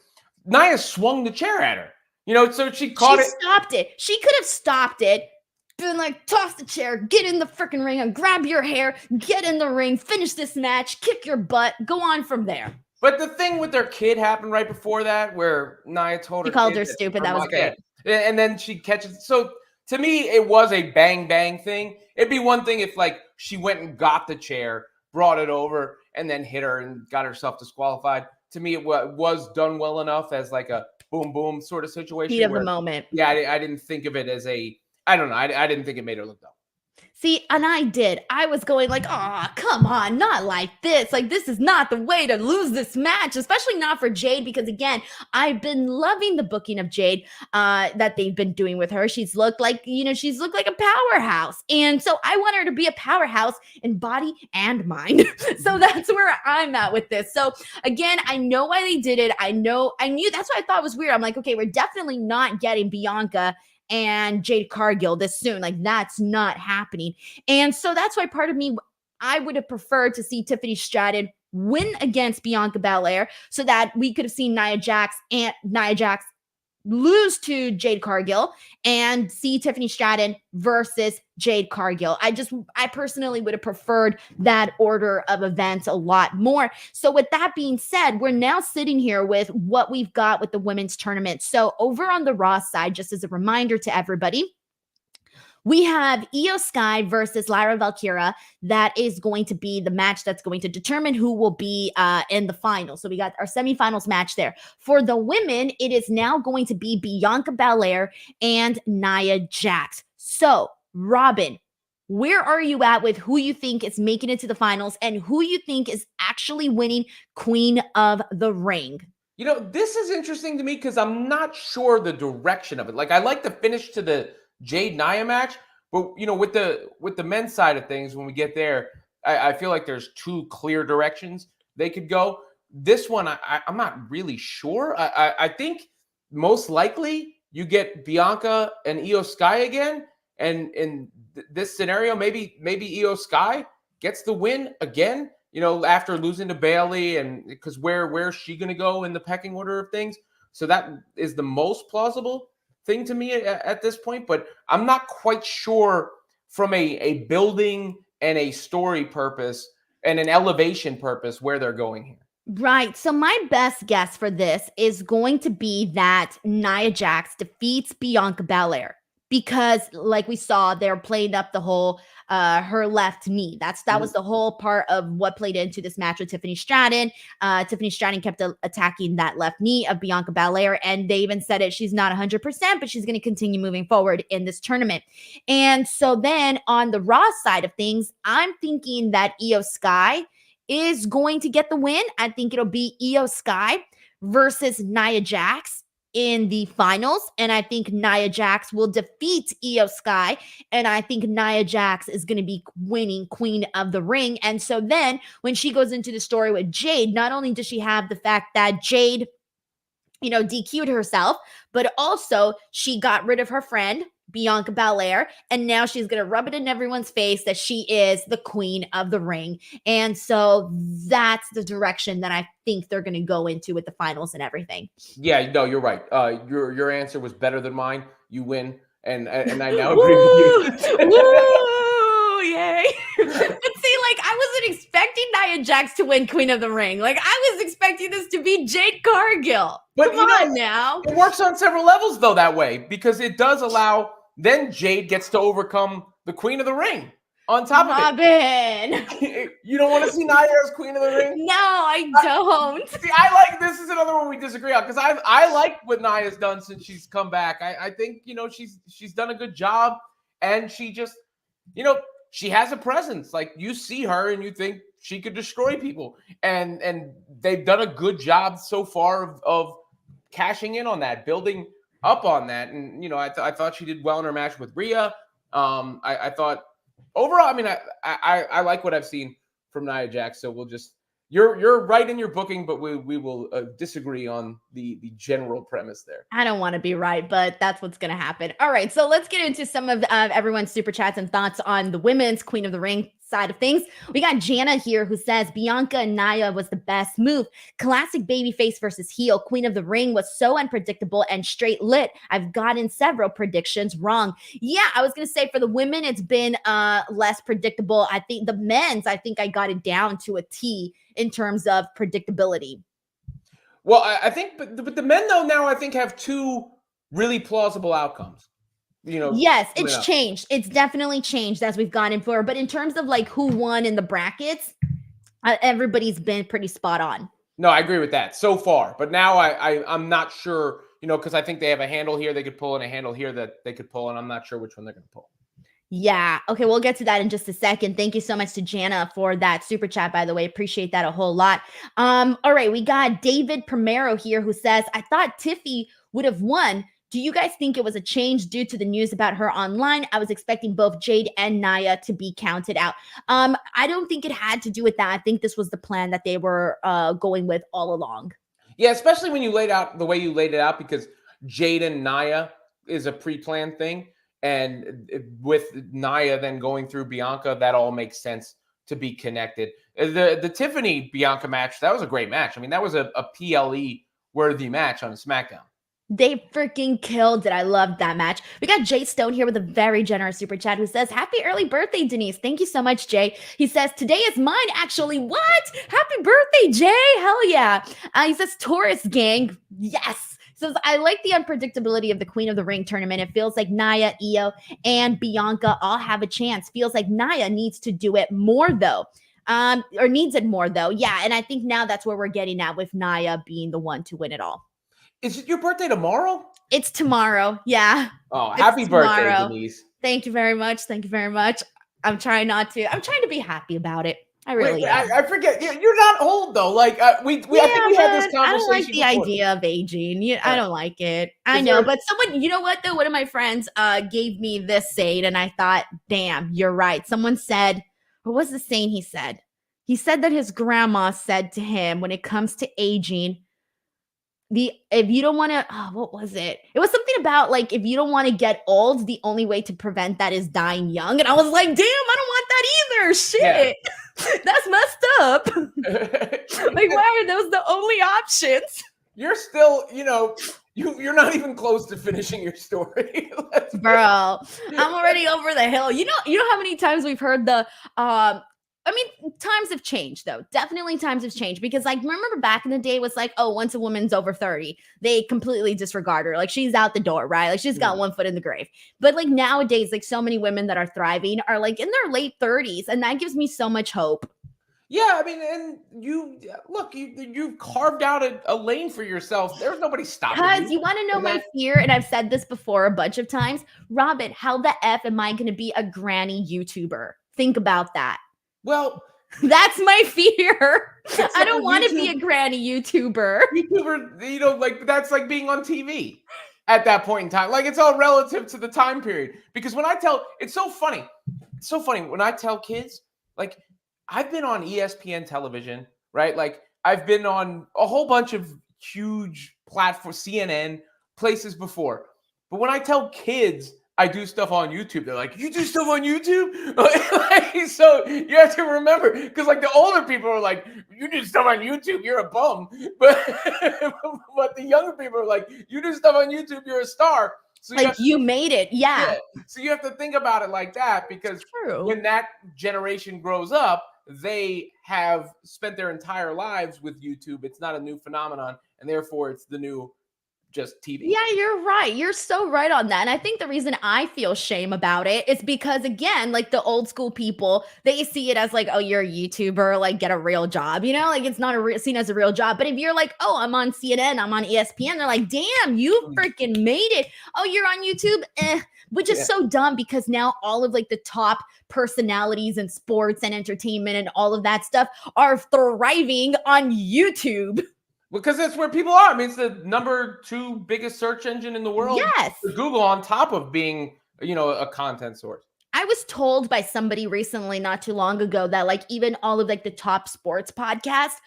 Nia swung the chair at her. You know, so she caught it. She stopped it. She could have stopped it, been like, toss the chair, get in the freaking ring, and grab your hair, get in the ring, finish this match, kick your butt, go on from there. But the thing with their kid happened right before that, where Nia told her, she called her stupid. That was great. And then she catches. So to me, it was a bang bang thing. It'd be one thing if like she went and got the chair, brought it over, and then hit her and got herself disqualified. To me, it was done well enough as like a boom boom sort of situation. Heat of the moment. Yeah, I didn't think of it as a. I don't know. I didn't think it made her look dumb. See, and I did. I was going like, oh, come on, not like this. Like, this is not the way to lose this match, especially not for Jade, because again, I've been loving the booking of Jade that they've been doing with her. She's looked like a powerhouse. And so I want her to be a powerhouse in body and mind. So that's where I'm at with this. So again, I know why they did it. I knew that's what I thought was weird. I'm like, okay, we're definitely not getting Bianca and Jade Cargill this soon. Like, that's not happening. And so that's why part of me, I would have preferred to see Tiffany Stratton win against Bianca Belair, so that we could have seen Nia Jax lose to Jade Cargill and see Tiffany Stratton versus Jade Cargill. I personally would have preferred that order of events a lot more. So with that being said, we're now sitting here with what we've got with the women's tournament. So over on the Raw side, just as a reminder to everybody, we have Io Sky versus Lyra Valkyria. That is going to be the match that's going to determine who will be in the final. So we got our semifinals match there. For the women, it is now going to be Bianca Belair and Nia Jax. So, Robin, where are you at with who you think is making it to the finals and who you think is actually winning Queen of the Ring? You know, this is interesting to me because I'm not sure the direction of it. Like, I like the finish to the Jade Nia match, but you know, with the men's side of things, when we get there, I feel like there's two clear directions they could go. This one, I'm not really sure. I think most likely you get Bianca and Io Sky again, and in this scenario, maybe Io Sky gets the win again. You know, after losing to Bayley, and because where's she going to go in the pecking order of things? So that is the most plausible thing to me at this point, but I'm not quite sure from a building and a story purpose and an elevation purpose where they're going here. Right. So my best guess for this is going to be that Nia Jax defeats Bianca Belair, because like we saw, they're playing up the whole her left knee. That was the whole part of what played into this match with Tiffany Stratton. Tiffany Stratton kept attacking that left knee of Bianca Belair, and they even said it. She's not 100%, but she's going to continue moving forward in this tournament. And so then on the Raw side of things, I'm thinking that Io Sky is going to get the win. I think it'll be Io Sky versus Nia Jax in the finals, and I think Nia Jax will defeat Io Sky, and I think Nia Jax is going to be winning Queen of the Ring. And so then when she goes into the story with Jade, not only does she have the fact that Jade, DQ'd herself, but also she got rid of her friend Bianca Belair, and now she's going to rub it in everyone's face that she is the Queen of the Ring. And so that's the direction that I think they're going to go into with the finals and everything. Yeah, no, you're right. Your answer was better than mine. You win, and I now agree with you. Woo! Yay! But see, like, I was wasn't expecting Nia Jax to win Queen of the Ring. Like, I was expecting this to be Jade Cargill. But Come on now. It works on several levels, though, that way, because it does allow, then Jade gets to overcome the Queen of the Ring on top of it. You don't want to see Nia as Queen of the Ring? No, I don't. See, this is another one we disagree on, because I like what Nia's done since she's come back. I think, she's done a good job, and she just, she has a presence. Like, you see her and you think she could destroy people, and they've done a good job so far of cashing in on that, building up on that. And I thought she did well in her match with Rhea. I thought overall, I mean, I like what I've seen from Nia Jax. So we'll just, you're right in your booking, but we will disagree on the general premise there. I don't want to be right, but that's what's going to happen. All right, so let's get into some of everyone's super chats and thoughts on the women's Queen of the Ring side of things. We got Jana here who says Bianca and Nia was the best move. Classic babyface versus heel. Queen of the Ring was so unpredictable and straight lit. I've gotten several predictions wrong. Yeah, I was going to say for the women, it's been less predictable. I think the men's, I got it down to a T in terms of predictability. Well, I think, but the men though now I think have two really plausible outcomes. Yes, it's changed. It's definitely changed as we've gone in forward. But in terms of like who won in the brackets, everybody's been pretty spot on. No, I agree with that so far. But now I'm not sure, because I think they have a handle here they could pull and a handle here that they could pull, and I'm not sure which one they're going to pull. Yeah. Okay. We'll get to that in just a second. Thank you so much to Jana for that super chat, by the way. Appreciate that a whole lot. All right. We got David Primero here who says, I thought Tiffy would have won. Do you guys think it was a change due to the news about her online? I was expecting both Jade and Nia to be counted out. I don't think it had to do with that. I think this was the plan that they were going with all along. Yeah, especially when you laid out the way you laid it out, because Jade and Nia is a pre-planned thing. And with Nia then going through Bianca, that all makes sense to be connected. The Tiffany Bianca match, that was a great match. I mean, that was a PLE worthy match on SmackDown. They freaking killed it. I loved that match. We got Jay Stone here with a very generous super chat who says, happy early birthday, Denise. Thank you so much, Jay. He says, today is mine, actually. What? Happy birthday, Jay. Hell yeah. He says, Taurus gang. Yes. Says, I like the unpredictability of the Queen of the Ring tournament. It feels like Nia, Io, and Bianca all have a chance. Feels like Nia needs to do it more, though. Or needs it more, though. Yeah, and I think now that's where we're getting at with Nia being the one to win it all. Is it your birthday tomorrow? It's tomorrow. Yeah. Oh, happy birthday, Denise. Thank you very much. Thank you very much. I'm trying to be happy about it. I really am. I forget. You're not old though. Like I think we had this conversation. I don't like the before. Idea of aging. I don't like it. I know, but someone, you know what though? One of my friends gave me this saying, and I thought, damn, you're right. Someone said, what was the saying he said? He said that his grandma said to him, when it comes to aging, if you don't want to, what was it? It was something about like, if you don't want to get old, the only way to prevent that is dying young. And I was like, damn, I don't want that either. Shit. Yeah. That's messed up. Like, why are those the only options? You're still, you're not even close to finishing your story. Bro, I'm already over the hill. You know how many times we've heard times have changed, though. Definitely times have changed, because like, remember back in the day, it was like, oh, once a woman's over 30, they completely disregard her. Like, she's out the door, right? Like, she's got one foot in the grave. But like nowadays, like so many women that are thriving are like in their late 30s. And that gives me so much hope. Yeah, I mean, and you've carved out a lane for yourself. There's nobody stopping you. Because you want to know my fear, and I've said this before a bunch of times. Robin, how the F am I going to be a granny YouTuber? Think about that. Well, that's my fear. I don't want to be a granny YouTuber. Like that's like being on TV at that point in time. Like, it's all relative to the time period. Because it's so funny. It's so funny when I tell kids, like, I've been on ESPN television, right? Like, I've been on a whole bunch of huge platforms, CNN, places before. But when I tell kids I do stuff on YouTube, they're like, you do stuff on YouTube? So you have to remember, because like the older people are like, you do stuff on YouTube, you're a bum. But the younger people are like, you do stuff on YouTube, you're a star. So you made it. Yeah. So you have to think about it like that, because when that generation grows up, they have spent their entire lives with YouTube. It's not a new phenomenon, and therefore it's the new just TV. Yeah, you're right. You're so right on that. And I think the reason I feel shame about it is because, again, like the old school people, they see it as like, oh, you're a YouTuber, like get a real job, like it's not seen as a real job. But if you're like, oh, I'm on CNN, I'm on ESPN, they're like, damn, you freaking made it. Oh, you're on YouTube? Which is so dumb because now all of like the top personalities in sports and entertainment and all of that stuff are thriving on YouTube. Because that's where people are. I mean, it's the number 2 biggest search engine in the world. Yes. Google, on top of being, a content source. I was told by somebody recently, not too long ago, that like even all of like the top sports podcasts,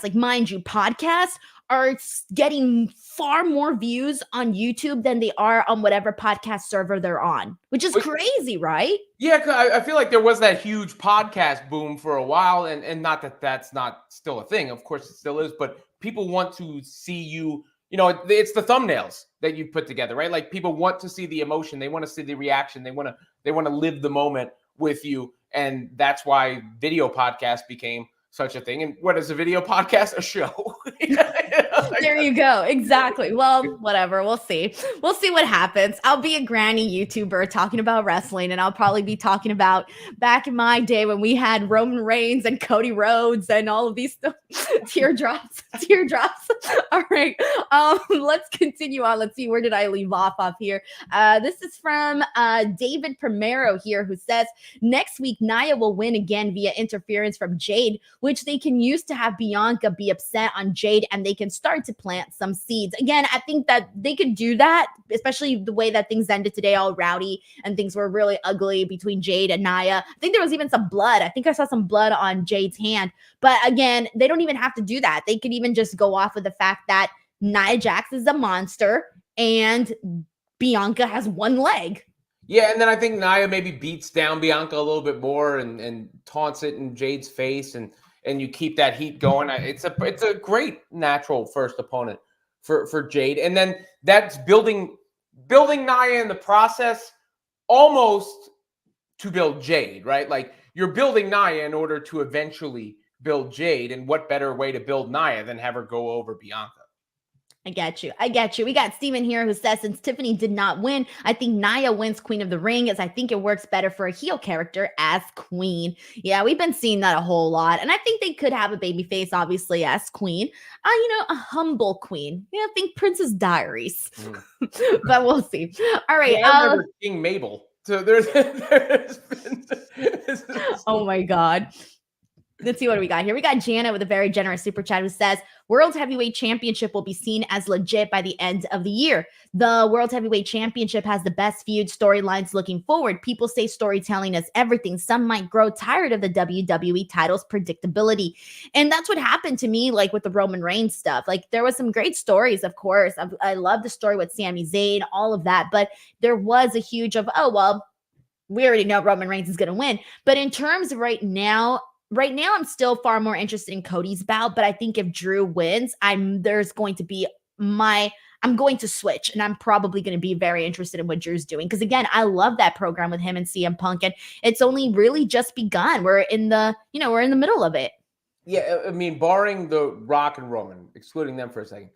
like mind you, podcasts are getting far more views on YouTube than they are on whatever podcast server they're on, which is crazy, right? Yeah, 'cause I feel like there was that huge podcast boom for a while, and not that that's not still a thing. Of course, it still is, but people want to see you. It's the thumbnails that you put together, right? Like people want to see the emotion, they want to see the reaction, they want to live the moment with you, and that's why video podcast became such a thing. And what is a video podcast? A show. There you go. Exactly. Well, whatever. We'll see. We'll see what happens. I'll be a granny YouTuber talking about wrestling, and I'll probably be talking about back in my day when we had Roman Reigns and Cody Rhodes and all of these stuff. Teardrops. All right. Let's continue on. Let's see. Where did I leave off here? This is from David Primero here, who says, next week, Nia will win again via interference from Jade, which they can use to have Bianca be upset on Jade, and they can start to plant some seeds. Again, I think that they could do that, especially the way that things ended today, all rowdy, and things were really ugly between Jade and Nia. I think there was even some blood. I think I saw some blood on Jade's hand. But again, they don't even have to do that. They could even just go off with the fact that Nia Jax is a monster and Bianca has one leg. Yeah, and then I think Nia maybe beats down Bianca a little bit more and taunts it in Jade's face, and you keep that heat going. It's a great natural first opponent for Jade. And then that's building Nia in the process almost to build Jade, right? Like you're building Nia in order to eventually build Jade. And what better way to build Nia than have her go over Bianca? I get you. We got Steven here who says, since Tiffany did not win, I think Nia wins Queen of the Ring, as I think it works better for a heel character as queen. Yeah, we've been seeing that a whole lot. And I think they could have a babyface, obviously, as queen. A humble queen. Think Princess Diaries. But we'll see. All right. Yeah, I remember King Mabel. So there's been... Oh my God. Let's see what we got here. We got Jana with a very generous super chat who says, World Heavyweight Championship will be seen as legit by the end of the year. The World Heavyweight Championship has the best feud storylines looking forward. People say storytelling is everything. Some might grow tired of the WWE title's predictability. And that's what happened to me, like with the Roman Reigns stuff. Like there was some great stories, of course. I love the story with Sami Zayn, all of that. But there was a huge of, we already know Roman Reigns is going to win. But in terms of right now, I'm still far more interested in Cody's bout, but I think if Drew wins, I'm going to switch, and I'm probably going to be very interested in what Drew's doing. Because again, I love that program with him and CM Punk, and it's only really just begun. We're in the middle of it. Yeah, I mean, barring the Rock and Roman, excluding them for a second,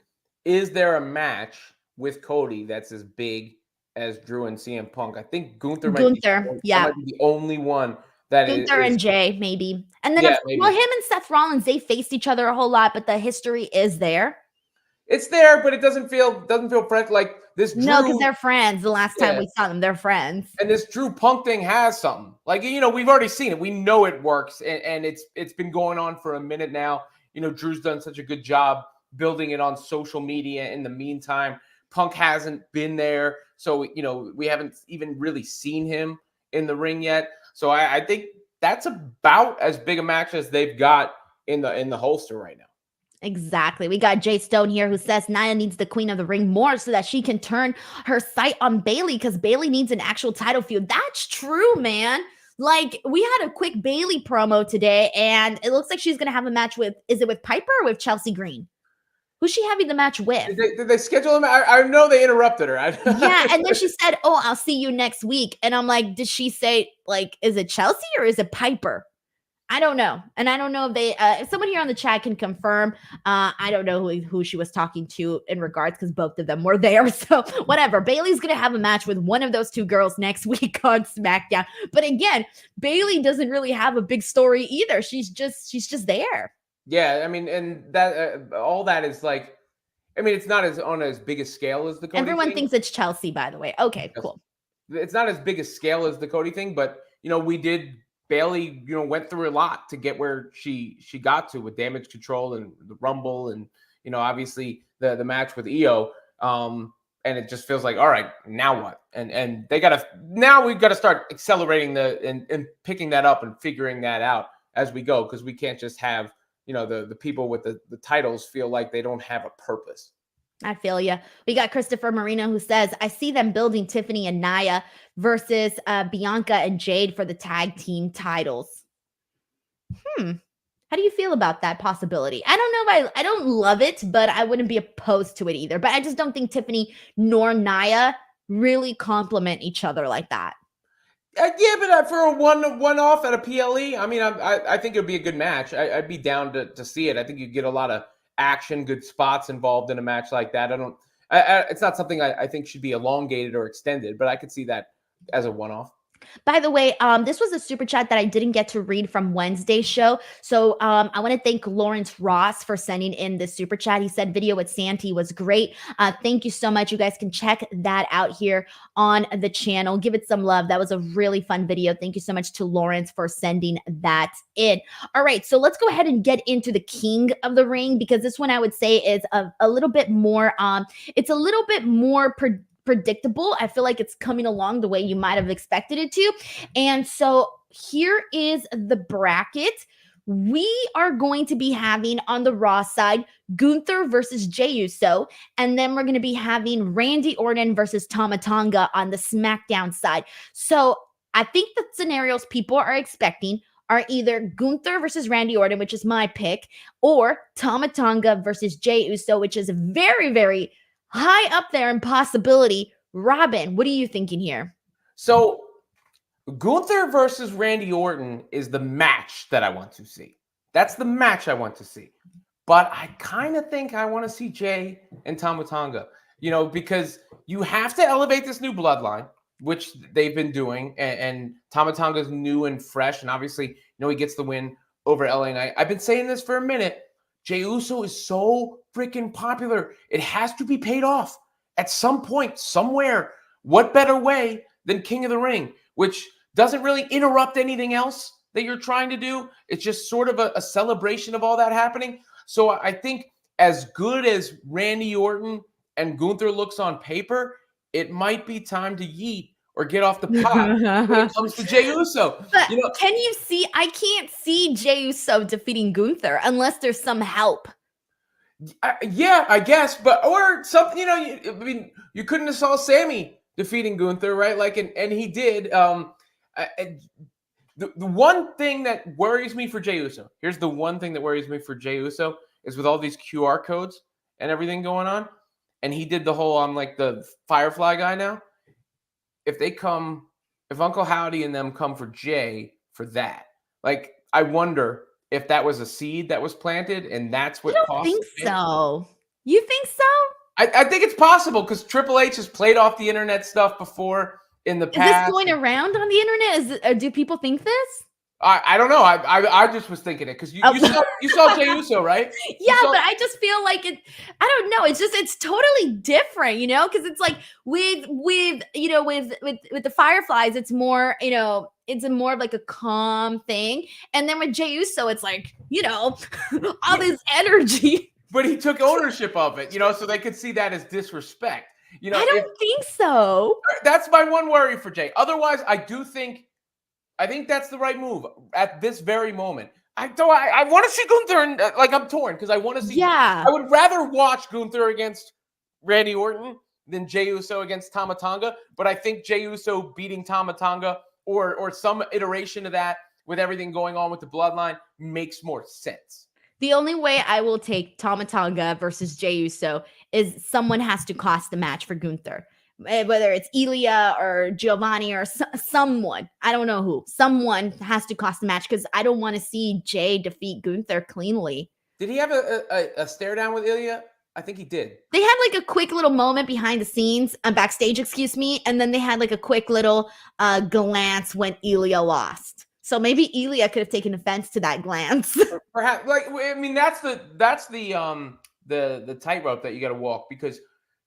is there a match with Cody that's as big as Drew and CM Punk? I think Gunther might be the only one. Gunther and Jay, maybe. And then, him and Seth Rollins, they faced each other a whole lot, but the history is there. It's there, but it doesn't feel fresh like this. No, because they're friends. The last time we saw them, they're friends. And this Drew Punk thing has something. Like, we've already seen it. We know it works, and it's been going on for a minute now. Drew's done such a good job building it on social media in the meantime. Punk hasn't been there, so we haven't even really seen him in the ring yet. So I think that's about as big a match as they've got in the holster right now. Exactly. We got Jay Stone here who says Nia needs the Queen of the Ring more so that she can turn her sight on Bayley, because Bayley needs an actual title feud. That's true, man. Like, we had a quick Bayley promo today, and it looks like she's going to have a match with Piper or with Chelsea Green? Who's she having the match with? Did they schedule them? I know they interrupted her. Yeah, and then she said, I'll see you next week. And I'm like, did she say, like, is it Chelsea or is it Piper? I don't know. And I don't know if they, if someone here on the chat can confirm, I don't know who she was talking to in regards because both of them were there. So whatever. Bailey's going to have a match with one of those two girls next week on SmackDown. But again, Bailey doesn't really have a big story either. She's just there. Yeah. I mean, and that, all that is like, I mean, it's not on as big a scale as the Cody Everyone thing. thinks it's Chelsea, by the way. Okay, cool. It's not as big a scale as the Cody thing, but Bailey, went through a lot to get where she got to with Damage Control and the Rumble and, obviously the match with Io. And it just feels like, all right, now what? And we've got to start accelerating and picking that up and figuring that out as we go. Cause we can't just have, the people with the titles feel like they don't have a purpose. I feel you. We got Christopher Marino who says, I see them building Tiffany and Nia versus Bianca and Jade for the tag team titles. How do you feel about that possibility? I don't know. I don't love it, but I wouldn't be opposed to it either. But I just don't think Tiffany nor Nia really complement each other like that. Yeah, but for a one-off at a PLE, I mean, I think it would be a good match. I'd be down to see it. I think you get a lot of action, good spots involved in a match like that. It's not something I think should be elongated or extended, but I could see that as a one-off. By the way, this was a super chat that I didn't get to read from Wednesday's show. So I want to thank Lawrence Ross for sending in this super chat. He said video with Santi was great. Thank you so much. You guys can check that out here on the channel. Give it some love. That was a really fun video. Thank you so much to Lawrence for sending that in. All right, so let's go ahead and get into the King of the Ring, because this one I would say is a little bit more, it's a little bit more predictable. I feel like it's coming along the way you might have expected it to. And so here is the bracket. We are going to be having on the Raw side, Gunther versus Jey Uso. And then we're going to be having Randy Orton versus Tama Tonga on the SmackDown side. So I think the scenarios people are expecting are either Gunther versus Randy Orton, which is my pick, or Tama Tonga versus Jey Uso, which is very, very high up there in possibility. Robin, what are you thinking here? So Gunther versus Randy Orton is the match that I want to see. That's the match I want to see. But I kind of think I want to see Jey and Tama Tonga, because you have to elevate this new bloodline, which they've been doing. And Tama Tonga's new and fresh. And obviously, he gets the win over LA Knight. I've been saying this for a minute. Jey Uso is so freaking popular. It has to be paid off at some point, somewhere. What better way than King of the Ring, which doesn't really interrupt anything else that you're trying to do. It's just sort of a celebration of all that happening. So I think as good as Randy Orton and Gunther looks on paper, it might be time to yeet or get off the pot when it comes to Jey Uso. But can you see? I can't see Jey Uso defeating Gunther unless there's some help. Yeah, I guess, or something. I mean, you couldn't have saw Sammy defeating Gunther, right? Like, and he did. The one thing that worries me for Jey Uso. Here's the one thing that worries me for Jey Uso is with all these QR codes and everything going on, and he did the whole I'm like the Firefly guy now. If Uncle Howdy and them come for Jey for that, like, I wonder if that was a seed that was planted and that's what I don't think so. You think so? I think it's possible because Triple H has played off the internet stuff before in the past. Is this going around on the internet? Do people think this? I don't know. I just was thinking it because you saw Jey Uso, right? Yeah, but I just feel like it. I don't know. It's totally different, because it's like with the Fireflies, it's more, it's more of like a calm thing, and then with Jey Uso, it's like all this energy. But he took ownership of it, so they could see that as disrespect. I don't think so. That's my one worry for Jey. Otherwise, I think that's the right move at this very moment. I want to see Gunther, and I'm torn because I want to see. Yeah. I would rather watch Gunther against Randy Orton than Jey Uso against Tama Tonga. But I think Jey Uso beating Tama Tonga or some iteration of that with everything going on with the bloodline makes more sense. The only way I will take Tama Tonga versus Jey Uso is someone has to cost the match for Gunther. whether it's Ilya or Giovanni or someone, I don't know who, someone has to cost the match because I don't want to see Jay defeat Gunther cleanly. Did he have a stare down with Ilya? I think he did. They had like a quick little moment behind the scenes, backstage, excuse me, and then they had like a quick little glance when Ilya lost. So maybe Ilya could have taken offense to that glance. Perhaps, like, I mean, that's the tightrope that you got to walk, because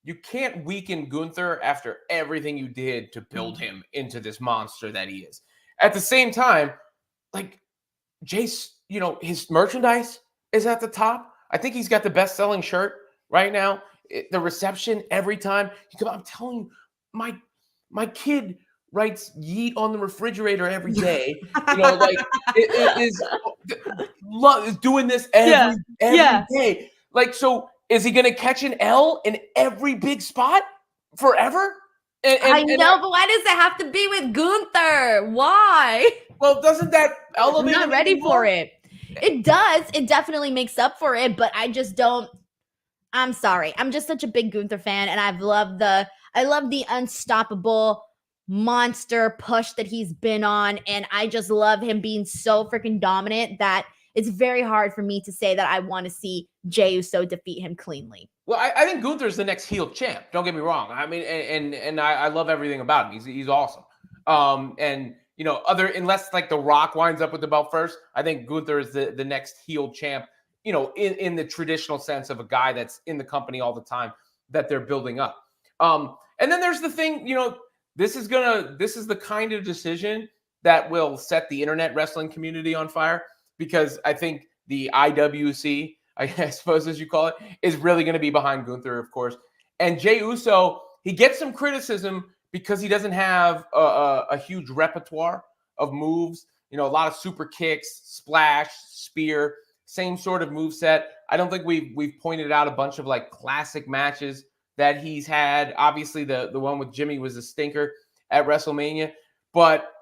you can't weaken Gunther after everything you did to build him into this monster that he is. At the same time, like, Jace, his merchandise is at the top. I think he's got the best-selling shirt right now. The reception every time he come, I'm telling you, my kid writes "yeet" on the refrigerator every day. Like it is doing this every day. Like, so is he going to catch an L in every big spot forever? I know, but why does it have to be with Gunther? Why? Well, doesn't that elevate? I'm not ready for it. It does. It definitely makes up for it, but I just don't. I'm sorry. I'm just such a big Gunther fan, and I love the unstoppable monster push that he's been on, and I just love him being so freaking dominant that it's very hard for me to say that I want to see Jey Uso defeat him cleanly. Well, I think Gunther's the next heel champ. Don't get me wrong. I mean, and I love everything about him. He's awesome. And unless like The Rock winds up with the belt first, I think Gunther is the next heel champ. In the traditional sense of a guy that's in the company all the time that they're building up. And then there's the thing, this is the kind of decision that will set the internet wrestling community on fire, because I think the IWC, I suppose as you call it, is really going to be behind Gunther, of course. And Jey Uso, he gets some criticism because he doesn't have a huge repertoire of moves. A lot of super kicks, splash, spear, same sort of moveset. I don't think we've pointed out a bunch of like classic matches that he's had. Obviously, the one with Jimmy was a stinker at WrestleMania, but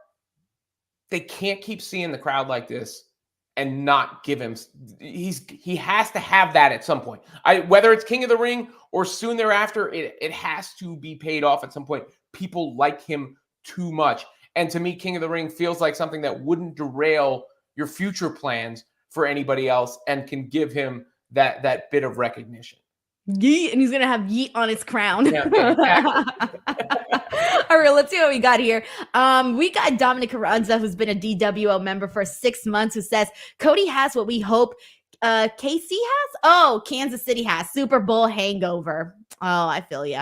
they can't keep seeing the crowd like this and not give him. He has to have that at some point. Whether it's King of the Ring or soon thereafter, it has to be paid off at some point. People like him too much, and to me, King of the Ring feels like something that wouldn't derail your future plans for anybody else, and can give him that bit of recognition. Yeet, and he's gonna have yeet on his crown. Yeah, exactly. All right, let's see what we got here. We got Dominic Carranza, who's been a DWO member for 6 months, who says Cody has what we hope KC has. Oh, Kansas City has Super Bowl hangover. Oh, I feel you.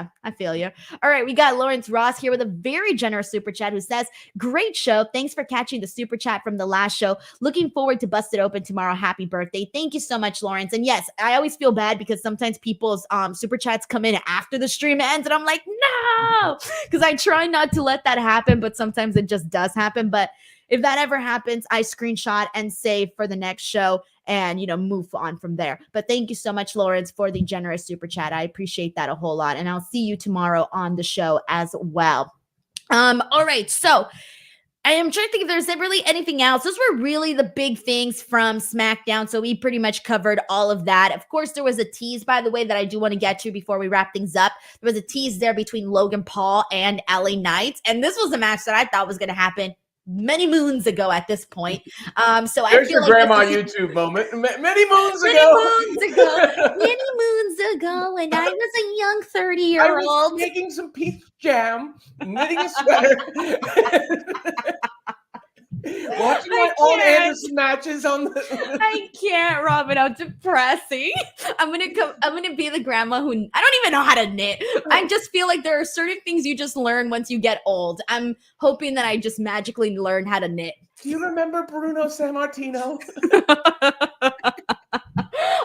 All right, we got Lawrence Ross here with a very generous super chat who says, great show. Thanks for catching the super chat from the last show. Looking forward to Busted Open tomorrow. Happy birthday. Thank you so much, Lawrence. And yes, I always feel bad because sometimes people's super chats come in after the stream ends, and I'm like, no, because I try not to let that happen, but sometimes it just does happen. But if that ever happens, I screenshot and save for the next show and, move on from there. But thank you so much, Lawrence, for the generous super chat. I appreciate that a whole lot. And I'll see you tomorrow on the show as well. All right. So I am trying to think if there's really anything else. Those were really the big things from SmackDown. So we pretty much covered all of that. Of course, there was a tease, by the way, that I do want to get to before we wrap things up. There was a tease there between Logan Paul and LA Knight. And this was a match that I thought was going to happen many moons ago at this point. So I feel your like grandma YouTube moment. Many moons ago, when I was a young 30-year-old. I was making some peach jam, knitting a sweater. Watching my old Anderson matches on the. I can't, Robin. How depressing. I'm gonna be the grandma who I don't even know how to knit. I just feel like there are certain things you just learn once you get old. I'm hoping that I just magically learn how to knit. Do you remember Bruno Sammartino?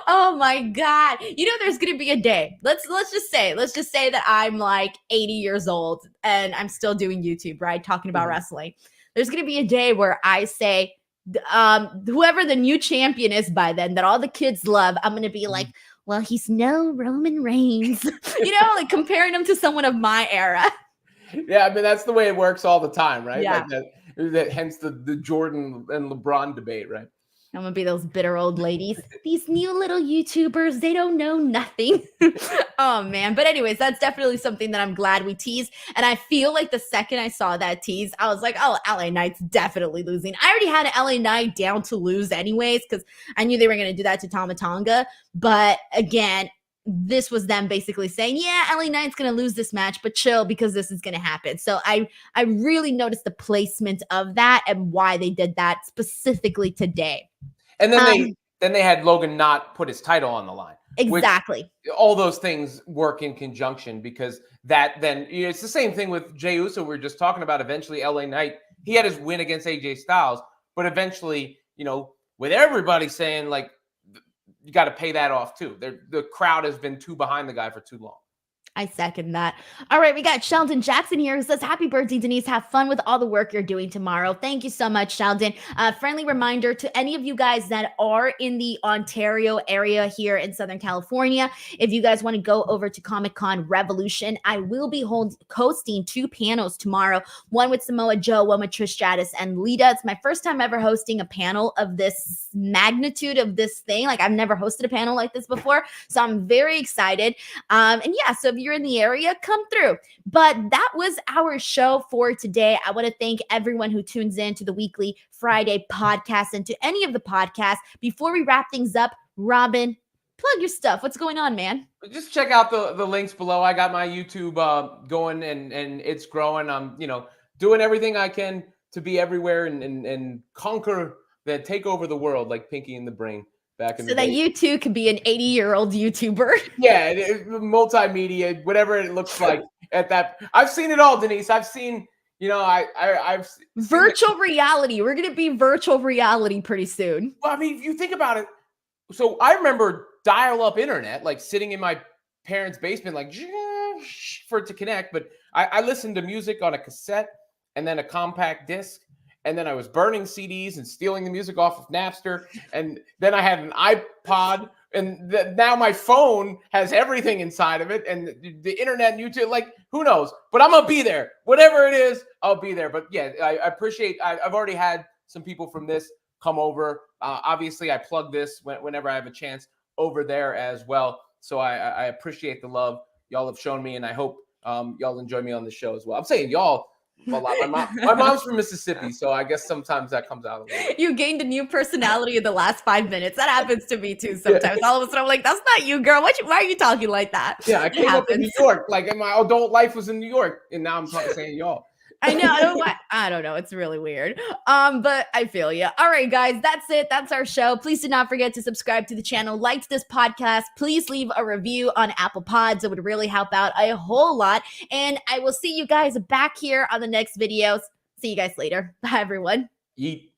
Oh my God. There's gonna be a day. Let's just say that I'm like 80 years old and I'm still doing YouTube, right? Talking about wrestling. There's going to be a day where I say, whoever the new champion is by then, that all the kids love, I'm going to be like, well, he's no Roman Reigns, like comparing him to someone of my era. Yeah, I mean, that's the way it works all the time, right? Yeah. Like that hence the Jordan and LeBron debate, right? I'm gonna be those bitter old ladies. These new little YouTubers, they don't know nothing. Oh man. But anyways, that's definitely something that I'm glad we teased. And I feel like the second I saw that tease, I was like, oh, LA Knight's definitely losing. I already had LA Knight down to lose anyways, because I knew they were gonna do that to Tama Tonga. But again, this was them basically saying, yeah, LA Knight's going to lose this match, but chill because this is going to happen. So I really noticed the placement of that and why they did that specifically today. And then they had Logan not put his title on the line. Exactly. All those things work in conjunction because that then it's the same thing with Jey Uso. We were just talking about eventually LA Knight. He had his win against AJ Styles, but eventually, with everybody saying like, you got to pay that off too. The crowd has been too behind the guy for too long. I second that. All right, we got Sheldon Jackson here who says, happy birthday, Denise. Have fun with all the work you're doing tomorrow. Thank you so much, Sheldon. Friendly reminder to any of you guys that are in the Ontario area here in Southern California, if you guys want to go over to Comic-Con Revolution, I will be hosting 2 panels tomorrow, one with Samoa Joe, one with Trish Stratus and Lita. It's my first time ever hosting a panel of this magnitude of this thing. Like, I've never hosted a panel like this before, so I'm very excited. And yeah, so if you're in the area, come through. But that was our show for today. I want to thank everyone who tunes in to the weekly Friday podcast and to any of the podcasts. Before we wrap things up, Robin, plug your stuff. What's going on, man? Just check out the links below. I got my YouTube going and it's growing. I'm doing everything I can to be everywhere and conquer take over the world like Pinky and the Brain. So that you too could be an 80-year-old YouTuber. Yeah, multimedia, whatever it looks like at that. I've seen it all, Denise. I've seen, I've virtual reality. We're gonna be virtual reality pretty soon. Well, I mean, if you think about it, so I remember dial-up internet, like sitting in my parents' basement, like for it to connect. But I listened to music on a cassette and then a compact disc. And then I was burning CDs and stealing the music off of Napster. And then I had an iPod. And now my phone has everything inside of it. And the internet and YouTube, like, who knows? But I'm going to be there. Whatever it is, I'll be there. But yeah, I appreciate I've already had some people from this come over. Obviously, I plug this whenever I have a chance over there as well. So I appreciate the love y'all have shown me. And I hope y'all enjoy me on the show as well. I'm saying y'all a lot. My mom's from Mississippi, so I guess sometimes that comes out a little. You gained a new personality in the last 5 minutes. That happens to me too sometimes. Yeah. All of a sudden, I'm like, that's not you, girl. Why are you talking like that? Yeah, I came up in New York. Like, my adult life was in New York, and now I'm saying y'all. I know. I don't know. It's really weird. But I feel you. All right, guys, that's it. That's our show. Please do not forget to subscribe to the channel, like this podcast. Please leave a review on Apple Pods. It would really help out a whole lot. And I will see you guys back here on the next videos. See you guys later. Bye, everyone. Yeet.